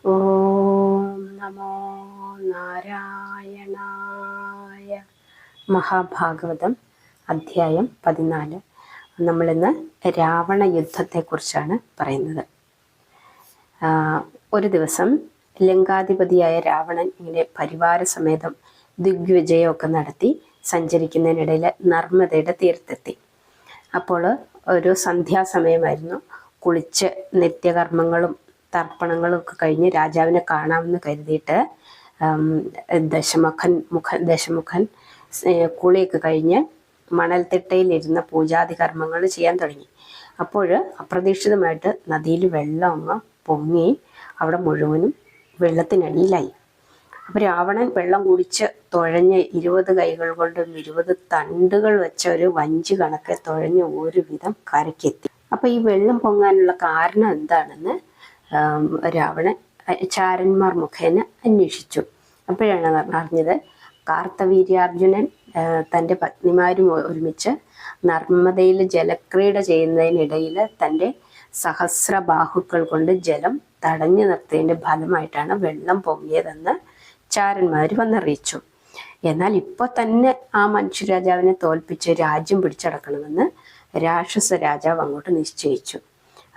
ഓം നമോ നാരായണായ. മഹാഭാഗവതം അധ്യായം 14. നമ്മളിന്ന് രാവണ യുദ്ധത്തെക്കുറിച്ചാണ് പറയുന്നത്. ഒരു ദിവസം ലങ്കാധിപതിയായ രാവണൻ ഇങ്ങനെ പരിവാരസമേതം ദിഗ്വിജയമൊക്കെ നടത്തി സഞ്ചരിക്കുന്നതിനിടയിൽ നർമ്മദയുടെ തീരത്തെത്തി. അപ്പോൾ ഒരു സന്ധ്യാസമയമായിരുന്നു. കുളിച്ച് നിത്യകർമ്മങ്ങളും തർപ്പണങ്ങളും ഒക്കെ കഴിഞ്ഞ് രാജാവിനെ കാണാമെന്ന് കരുതിയിട്ട് ദശമുഖൻ കുളിയൊക്കെ കഴിഞ്ഞ് മണൽത്തിട്ടയിലിരുന്ന പൂജാതി കർമ്മങ്ങൾ ചെയ്യാൻ തുടങ്ങി. അപ്പോൾ അപ്രതീക്ഷിതമായിട്ട് നദിയിൽ വെള്ളം അങ്ങ് പൊങ്ങി അവിടെ മുഴുവനും വെള്ളത്തിനടിയിലായി. അപ്പോൾ രാവണൻ വെള്ളം കുടിച്ച് തുഴഞ്ഞ് 20 കൈകൾ കൊണ്ടും 20 തണ്ടുകൾ വെച്ച ഒരു വഞ്ചി കണക്കെ തുഴഞ്ഞ് ഒരുവിധം കരയ്ക്കെത്തി. അപ്പോൾ ഈ വെള്ളം പൊങ്ങാനുള്ള കാരണം എന്താണെന്ന് രാവണൻ ചാരന്മാർ മുഖേന അന്വേഷിച്ചു. അപ്പോഴാണ് അറിഞ്ഞത് കാർത്തവീര്യാർജുനൻ തൻ്റെ പത്നിമാരും ഒരുമിച്ച് നർമ്മദയിൽ ജലക്രീഡ ചെയ്യുന്നതിനിടയിൽ തൻ്റെ സഹസ്രബാഹുക്കൾ കൊണ്ട് ജലം തടഞ്ഞു നിർത്തിയതിൻ്റെ ഫലമായിട്ടാണ് വെള്ളം പൊങ്ങിയതെന്ന് ചാരന്മാർ വന്നറിയിച്ചു. എന്നാൽ ഇപ്പോൾ തന്നെ ആ മനുഷ്യരാജാവിനെ തോൽപ്പിച്ച് രാജ്യം പിടിച്ചടക്കണമെന്ന് രാക്ഷസ രാജാവ് അങ്ങോട്ട് നിശ്ചയിച്ചു.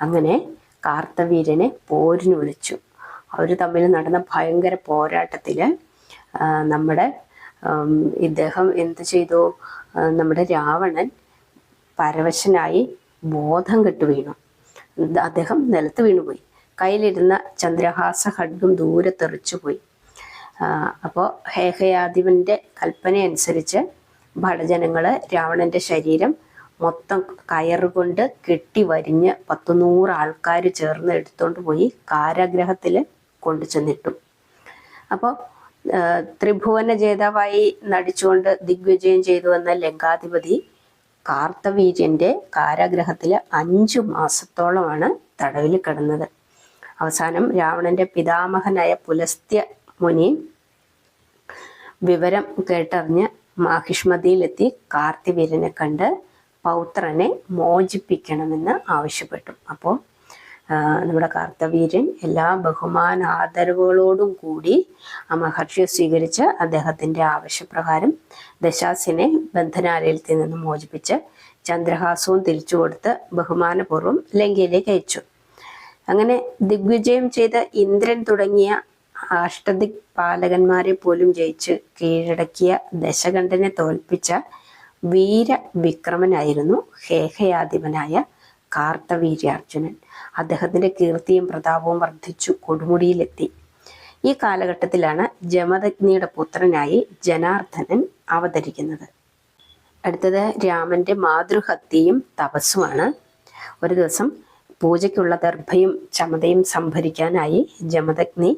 അങ്ങനെ കാർത്തവീര്യനെ പോരിന് വിളിച്ചു. അവർ തമ്മിൽ നടന്ന ഭയങ്കര പോരാട്ടത്തിൽ നമ്മുടെ ഇദ്ദേഹം എന്ത് ചെയ്തു? നമ്മുടെ രാവണൻ പരവശനായി ബോധം കെട്ടു വീണു. അദ്ദേഹം നിലത്ത് വീണുപോയി. കയ്യിലിരുന്ന ചന്ദ്രഹാസ ഖഡ്ഗം ദൂരെ തെറിച്ചുപോയി. അപ്പോൾ ഹേഹയാദിവൻ്റെ കൽപ്പനയനുസരിച്ച് ഭടജനങ്ങൾ രാവണൻ്റെ ശരീരം മൊത്തം കയറുകൊണ്ട് കെട്ടി വരിഞ്ഞ് 100 ആൾക്കാർ ചേർന്ന് എടുത്തുകൊണ്ട് പോയി കാരാഗ്രഹത്തിൽ കൊണ്ടു ചെന്നിട്ടു. അപ്പോൾ ത്രിഭുവന ജേതാവായി നടിച്ചുകൊണ്ട് ദിഗ്വിജയം ചെയ്തു വന്ന ലങ്കാധിപതി കാർത്തവീര്യൻ്റെ കാരാഗ്രഹത്തിൽ 5 മാസത്തോളമാണ് തടവിൽ കിടന്നത്. അവസാനം രാവണന്റെ പിതാമഹനായ പുലസ്ത്യ മുനി വിവരം കേട്ടറിഞ്ഞ് മാഹിഷ്മതിയിലെത്തി കാർത്തിവീര്യനെ കണ്ട് പൗത്രനെ മോചിപ്പിക്കണമെന്ന് ആവശ്യപ്പെട്ടു. അപ്പോൾ നമ്മുടെ കാർത്തവീര്യൻ എല്ലാ ബഹുമാന ആദരവുകളോടും കൂടി ആ മഹർഷിയെ സ്വീകരിച്ച് അദ്ദേഹത്തിൻ്റെ ആവശ്യപ്രകാരം ദശാസ്യനെ ബന്ധനാലയത്തിൽ നിന്ന് മോചിപ്പിച്ച് ചന്ദ്രഹാസവും തിരിച്ചു കൊടുത്ത് ബഹുമാനപൂർവ്വം ലങ്കയിലേക്ക് അയച്ചു. അങ്ങനെ ദിഗ്വിജയം ചെയ്ത ഇന്ദ്രൻ തുടങ്ങിയ അഷ്ടദിക് പാലകന്മാരെ പോലും ജയിച്ച് കീഴടക്കിയ ദശകണ്ഠനെ തോൽപ്പിച്ച വീരവിക്രമനായിരുന്നു ഹേഹയാധിപനായ കാർത്തവീര്യാർജുനൻ. അദ്ദേഹത്തിൻ്റെ കീർത്തിയും പ്രതാപവും വർദ്ധിച്ചു കൊടുമുടിയിലെത്തി. ഈ കാലഘട്ടത്തിലാണ് ജമദഗ്നിയുടെ പുത്രനായി ജനാർദ്ദനൻ അവതരിക്കുന്നത്. അടുത്തത് രാമൻ്റെ മാതൃഹത്യയും തപസ്സുമാണ്. ഒരു ദിവസം പൂജയ്ക്കുള്ള ദർഭയും ചമതയും സംഭരിക്കാനായി ജമദഗ്നി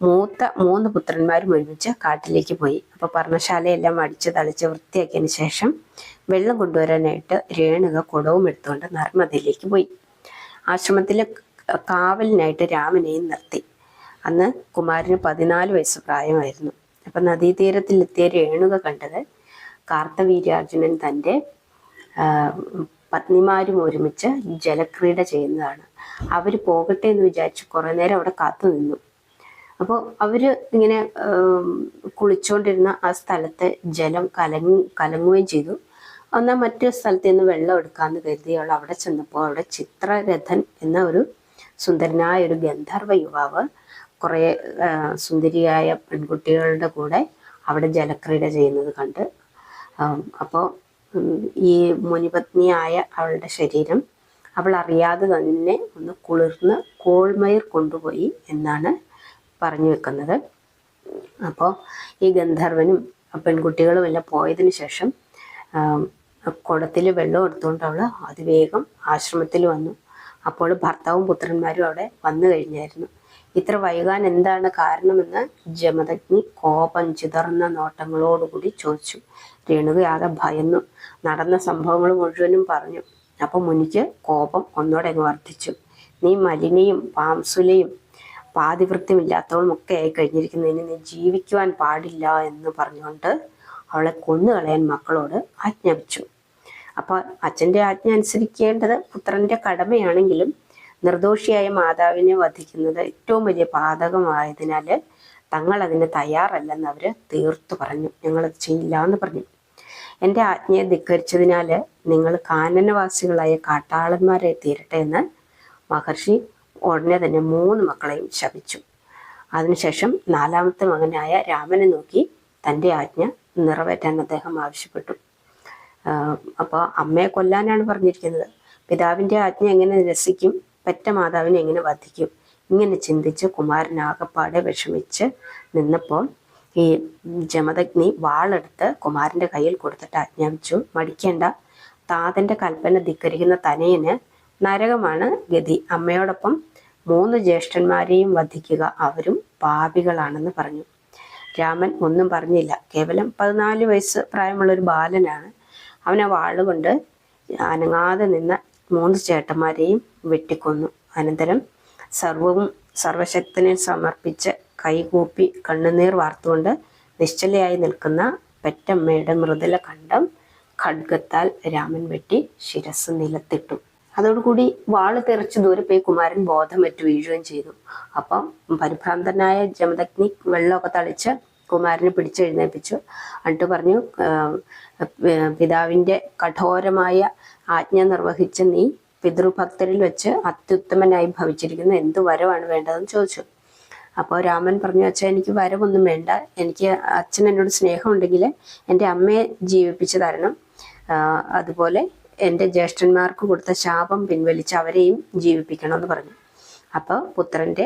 മൂത്ത 3 പുത്രന്മാരും ഒരുമിച്ച് കാട്ടിലേക്ക് പോയി. അപ്പോൾ പർണശാലയെല്ലാം അടിച്ച് തളിച്ച് വൃത്തിയാക്കിയതിന് ശേഷം വെള്ളം കൊണ്ടുവരാനായിട്ട് രേണുക കുടവും എടുത്തുകൊണ്ട് നർമ്മദയിലേക്ക് പോയി. ആശ്രമത്തിൽ കാവലിനായിട്ട് രാമനെയും നിർത്തി. അന്ന് കുമാരന് 14 വയസ്സ് പ്രായമായിരുന്നു. അപ്പം നദീതീരത്തിലെത്തിയ രേണുക കണ്ടത് കാർത്തവീര്യാർജുനൻ തൻ്റെ പത്നിമാരും ഒരുമിച്ച് ജലക്രീഡ ചെയ്യുന്നതാണ്. അവർ പോകട്ടെ എന്ന് വിചാരിച്ച് കുറേ നേരം അവിടെ കാത്തു നിന്നു. അപ്പോൾ അവർ ഇങ്ങനെ കുളിച്ചുകൊണ്ടിരുന്ന ആ സ്ഥലത്ത് ജലം കലങ്ങുകയും ചെയ്തു. എന്നാൽ മറ്റൊരു സ്ഥലത്ത് നിന്ന് വെള്ളം എടുക്കാമെന്ന് കരുതി അവൾ അവിടെ ചെന്നപ്പോൾ അവിടെ ചിത്രരഥൻ എന്ന ഒരു സുന്ദരനായ ഒരു ഗന്ധർവ യുവാവ് കുറേ സുന്ദരിയായ പെൺകുട്ടികളുടെ കൂടെ അവിടെ ജലക്രീഡ ചെയ്യുന്നത് കണ്ട് അപ്പോൾ ഈ മുനിപത്നിയായ അവളുടെ ശരീരം അവൾ അറിയാതെ തന്നെ ഒന്ന് കുളിർന്ന് കോൾമയിർ കൊണ്ടുപോയി എന്നാണ് പറഞ്ഞു വെക്കുന്നത്. അപ്പോൾ ഈ ഗന്ധർവനും പെൺകുട്ടികളും എല്ലാം പോയതിനു ശേഷം കുടത്തിൽ വെള്ളം എടുത്തുകൊണ്ട് അവൾ അതിവേഗം ആശ്രമത്തിൽ വന്നു. അപ്പോൾ ഭർത്താവും പുത്രന്മാരും അവിടെ വന്നു കഴിഞ്ഞായിരുന്നു. ഇത്ര വൈകാൻ എന്താണ് കാരണമെന്ന് ജമദഗ്നി കോപം ചിതർന്ന നോട്ടങ്ങളോടുകൂടി ചോദിച്ചു. രേണുകയാകെ ഭയന്നു. നടന്ന സംഭവങ്ങൾ മുഴുവനും പറഞ്ഞു. അപ്പോൾ മുനിക്ക് കോപം ഒന്നോടെ അങ്ങ് വർദ്ധിച്ചു. നീ മലിനയും പാംസുലയും പാതിവൃത്യമില്ലാത്തവളും ഒക്കെ ആയി കഴിഞ്ഞിരിക്കുന്നതിന് നീ ജീവിക്കുവാൻ പാടില്ല എന്ന് പറഞ്ഞുകൊണ്ട് അവളെ കൊന്നുകളയാൻ മക്കളോട് ആജ്ഞാപിച്ചു. അപ്പോൾ അച്ഛൻ്റെ ആജ്ഞ അനുസരിക്കേണ്ടത് പുത്രൻ്റെ കടമയാണെങ്കിലും നിർദോഷിയായ മാതാവിനെ വധിക്കുന്നത് ഏറ്റവും വലിയ പാതകമായതിനാൽ തങ്ങൾ അതിന് തയ്യാറല്ലെന്ന് അവർ തീർത്തു പറഞ്ഞു. ഞങ്ങളത് ചെയ്യില്ല എന്ന് പറഞ്ഞു. എൻ്റെ ആജ്ഞയെ ധിക്കരിച്ചതിനാൽ നിങ്ങൾ കാനനവാസികളായ കാട്ടാളന്മാരെ തീരട്ടെ എന്ന് മഹർഷി ഉടനെ തന്നെ 3 മക്കളെയും ശപിച്ചു. അതിനുശേഷം 4ാമത്തെ മകനായ രാമനെ നോക്കി തൻ്റെ ആജ്ഞ നിറവേറ്റാൻ അദ്ദേഹം ആവശ്യപ്പെട്ടു. അപ്പോൾ അമ്മയെ കൊല്ലാനാണ് പറഞ്ഞിരിക്കുന്നത്. പിതാവിൻ്റെ ആജ്ഞ എങ്ങനെ നിരസിക്കും, പെറ്റ മാതാവിനെ എങ്ങനെ വധിക്കും? ഇങ്ങനെ ചിന്തിച്ച് കുമാരൻ ആകപ്പാടെ വിഷമിച്ച് നിന്നപ്പോൾ ഈ ജമദഗ്നി വാളെടുത്ത് കുമാരൻ്റെ കയ്യിൽ കൊടുത്തിട്ട് ആജ്ഞാപിച്ചു, മടിക്കേണ്ട, താതൻ്റെ കൽപ്പന ധിക്കരിക്കുന്ന തനയന് നരകമാണ് ഗതി. അമ്മയോടൊപ്പം 3 ജ്യേഷ്ഠന്മാരെയും വധിക്കുക, അവരും പാപികളാണെന്ന് പറഞ്ഞു. രാമൻ ഒന്നും പറഞ്ഞില്ല. കേവലം 14 വയസ്സ് പ്രായമുള്ളൊരു ബാലനാണ്. അവനെ വാളുകൊണ്ട് അനങ്ങാതെ നിന്ന 3 ചേട്ടന്മാരെയും വെട്ടിക്കൊന്നു. അനന്തരം സർവശക്തനെ സമർപ്പിച്ച് കൈകൂപ്പി കണ്ണുനീർ വാർത്തുകൊണ്ട് നിശ്ചലയായി നിൽക്കുന്ന പെറ്റമ്മയുടെ മൃദുല കണ്ഠം ഖഡ്ഗത്താൽ രാമൻ വെട്ടി ശിരസ് നിലത്തിട്ടു. അതോടുകൂടി വാള് തെറിച്ച് ദൂരെ പോയി കുമാരൻ ബോധമറ്റു വീഴുകയും ചെയ്തു. അപ്പം പരിഭ്രാന്തനായ ജമദഗ്നി വെള്ളമൊക്കെ തളിച്ച് കുമാരനെ പിടിച്ചെഴുന്നേൽപ്പിച്ചു. എന്നിട്ട് പറഞ്ഞു, പിതാവിൻ്റെ കഠോരമായ ആജ്ഞ നിർവഹിച്ച നീ പിതൃഭക്തരിൽ വെച്ച് അത്യുത്തമനായി ഭവിച്ചിരിക്കുന്ന എന്ത് വരവാണ് വേണ്ടതെന്ന് ചോദിച്ചു. അപ്പോൾ രാമൻ പറഞ്ഞു, അച്ഛൻ എനിക്ക് വരവൊന്നും വേണ്ട, എനിക്ക് അച്ഛൻ എന്നോട് സ്നേഹമുണ്ടെങ്കിൽ എൻ്റെ അമ്മയെ ജീവിപ്പിച്ചു തരണം, അതുപോലെ എൻ്റെ ജ്യേഷ്ഠന്മാർക്ക് കൊടുത്ത ശാപം പിൻവലിച്ച് അവരെയും ജീവിപ്പിക്കണമെന്ന് പറഞ്ഞു. അപ്പോൾ പുത്രൻ്റെ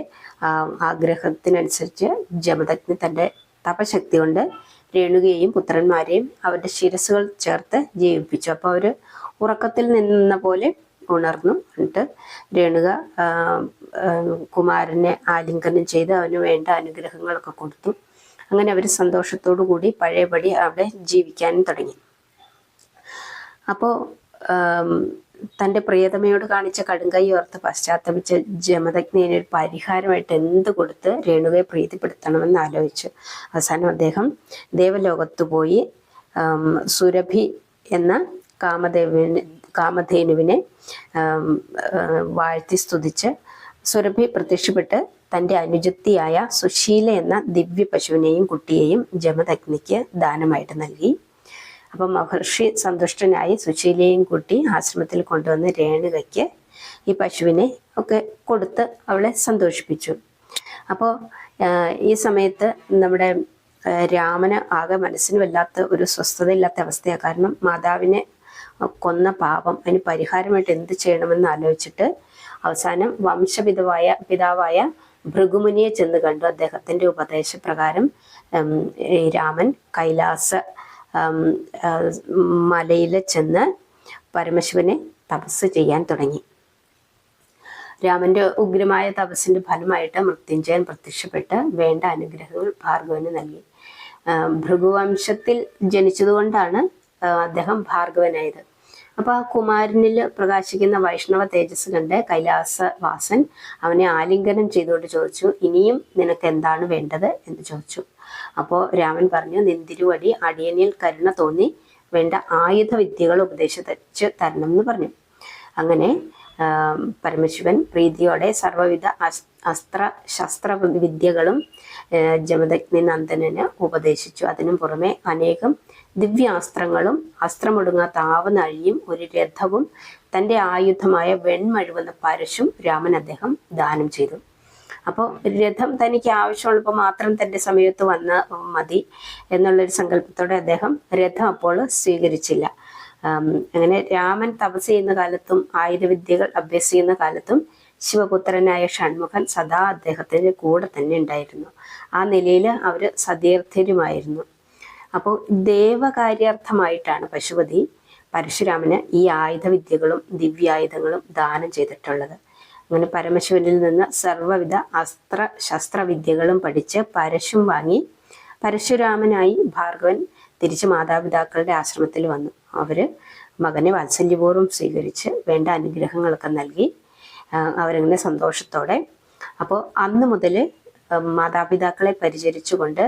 ആഗ്രഹത്തിനനുസരിച്ച് ജമദഗ്നി തൻ്റെ തപശക്തി കൊണ്ട് രേണുകയെയും പുത്രന്മാരെയും അവരുടെ ശിരസുകൾ ചേർത്ത് ജീവിപ്പിച്ചു. അപ്പോൾ അവർ ഉറക്കത്തിൽ നിന്ന പോലെ ഉണർന്നു. എന്നിട്ട് രേണുക കുമാരനെ ആലിംഗനം ചെയ്ത് അവന് വേണ്ട അനുഗ്രഹങ്ങളൊക്കെ കൊടുത്തു. അങ്ങനെ അവർ സന്തോഷത്തോടു കൂടി പഴയപടി അവിടെ ജീവിക്കാനും തുടങ്ങി. അപ്പോൾ തൻ്റെ പ്രിയതമയോട് കാണിച്ച കടുങ്കൈ ഓർത്ത് പശ്ചാത്തപിച്ച ജമദഗ്നിയെ ഒരു പരിഹാരമായിട്ട് എന്ത് കൊടുത്ത് രേണുകയെ പ്രീതിപ്പെടുത്തണമെന്ന് ആലോചിച്ചു. അവസാനം അദ്ദേഹം ദേവലോകത്ത് പോയി സുരഭി എന്ന കാമധേനുവിനെ വാഴ്ത്തി സ്തുതിച്ച് സുരഭി പ്രത്യക്ഷപ്പെട്ട് തൻ്റെ അനുജത്തിയായ സുശീല എന്ന ദിവ്യ പശുവിനെയും കുട്ടിയെയും ജമദഗ്നിക്ക് ദാനമായിട്ട് നൽകി. അപ്പം മഹർഷി സന്തുഷ്ടനായി സുശീലയും കുട്ടി ആശ്രമത്തിൽ കൊണ്ടുവന്ന് രേണുകയ്ക്ക് ഈ പശുവിനെ ഒക്കെ കൊടുത്ത് അവളെ സന്തോഷിപ്പിച്ചു. അപ്പോൾ ഈ സമയത്ത് നമ്മുടെ രാമന് ആകെ മനസ്സിന് വല്ലാത്ത ഒരു സ്വസ്ഥതയില്ലാത്ത അവസ്ഥയാണ്. കാരണം മാതാവിനെ കൊന്ന പാപം, അതിന് പരിഹാരമായിട്ട് എന്ത് ചെയ്യണമെന്ന് ആലോചിച്ചിട്ട് അവസാനം പിതാവായ ഭൃഗുമുനിയെ ചെന്ന് കണ്ടു. അദ്ദേഹത്തിൻ്റെ ഉപദേശപ്രകാരം രാമൻ കൈലാസ മലയിൽ ചെന്ന് പരമശിവനെ തപസ് ചെയ്യാൻ തുടങ്ങി. രാമന്റെ ഉഗ്രമായ തപസ്സിന്റെ ഫലമായിട്ട് മൃത്യുഞ്ജയൻ പ്രത്യക്ഷപ്പെട്ട് വേണ്ട അനുഗ്രഹങ്ങൾ ഭാർഗവന് നൽകി. ഭൃഗുവംശത്തിൽ ജനിച്ചതുകൊണ്ടാണ് അദ്ദേഹം ഭാർഗവനായത്. അപ്പൊ ആ കുമാരനിൽ പ്രകാശിക്കുന്ന വൈഷ്ണവ തേജസ് കണ്ട് കൈലാസവാസൻ അവനെ ആലിംഗനം ചെയ്തുകൊണ്ട് ചോദിച്ചു, ഇനിയും നിനക്ക് എന്താണ് വേണ്ടത് എന്ന് ചോദിച്ചു. അപ്പോൾ രാമൻ പറഞ്ഞു, നിന്തിരുവടി അടിയനിൽ കരുണ തോന്നി വേണ്ട ആയുധ വിദ്യകൾ ഉപദേശിച്ച് തരണം എന്ന് പറഞ്ഞു. അങ്ങനെ പരമശിവൻ പ്രീതിയോടെ സർവ്വവിധ ശസ്ത്ര വിദ്യകളും ജമദഗ്നി നന്ദനന് ഉപദേശിച്ചു. അതിനു പുറമെ അനേകം ദിവ്യാസ്ത്രങ്ങളും അസ്ത്രമൊടുങ്ങാത്ത ആവനാഴിയും ഒരു രഥവും തൻ്റെ ആയുധമായ വെൺമഴുവെന്ന പരശും രാമൻ അദ്ദേഹം ദാനം ചെയ്തു. അപ്പോൾ രഥം തനിക്ക് ആവശ്യമുള്ളപ്പോൾ മാത്രം തൻ്റെ സമയത്ത് വന്ന് മതി എന്നുള്ളൊരു സങ്കല്പത്തോടെ അദ്ദേഹം രഥം അപ്പോൾ സ്വീകരിച്ചില്ല. അങ്ങനെ രാമൻ തപസ് ചെയ്യുന്ന കാലത്തും ആയുധവിദ്യകൾ അഭ്യസിക്കുന്ന കാലത്തും ശിവപുത്രനായ ഷൺമുഖൻ സദാ അദ്ദേഹത്തിൻ്റെ കൂടെ തന്നെ ഉണ്ടായിരുന്നു. ആ നിലയിൽ അവർ സതീർത്ഥരുമായിരുന്നു. അപ്പോൾ ദേവകാര്യാർത്ഥമായിട്ടാണ് പശുപതി പരശുരാമന് ഈ ആയുധവിദ്യകളും ദിവ്യായുധങ്ങളും ദാനം ചെയ്തിട്ടുള്ളത്. അങ്ങനെ പരമശിവനിൽ നിന്ന് സർവ്വവിധ ശസ്ത്രവിദ്യകളും പഠിച്ച് പരശും വാങ്ങി പരശുരാമനായി ഭാർഗവൻ തിരിച്ച് മാതാപിതാക്കളുടെ ആശ്രമത്തിൽ വന്നു. അവര് മകനെ വാത്സല്യപൂർവ്വം സ്വീകരിച്ച് വേണ്ട അനുഗ്രഹങ്ങളൊക്കെ നൽകി അവരങ്ങനെ സന്തോഷത്തോടെ. അപ്പോൾ അന്ന് മുതൽ മാതാപിതാക്കളെ പരിചരിച്ചുകൊണ്ട്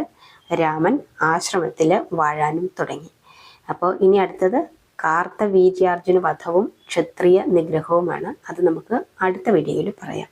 രാമൻ ആശ്രമത്തിൽ വാഴാനും തുടങ്ങി. അപ്പോൾ ഇനി അടുത്തത് കാർത്തവീര്യാർജുന വധവും ക്ഷത്രിയ നിഗ്രഹവുമാണ്. അത് നമുക്ക് അടുത്ത വീഡിയോയിൽ പറയാം.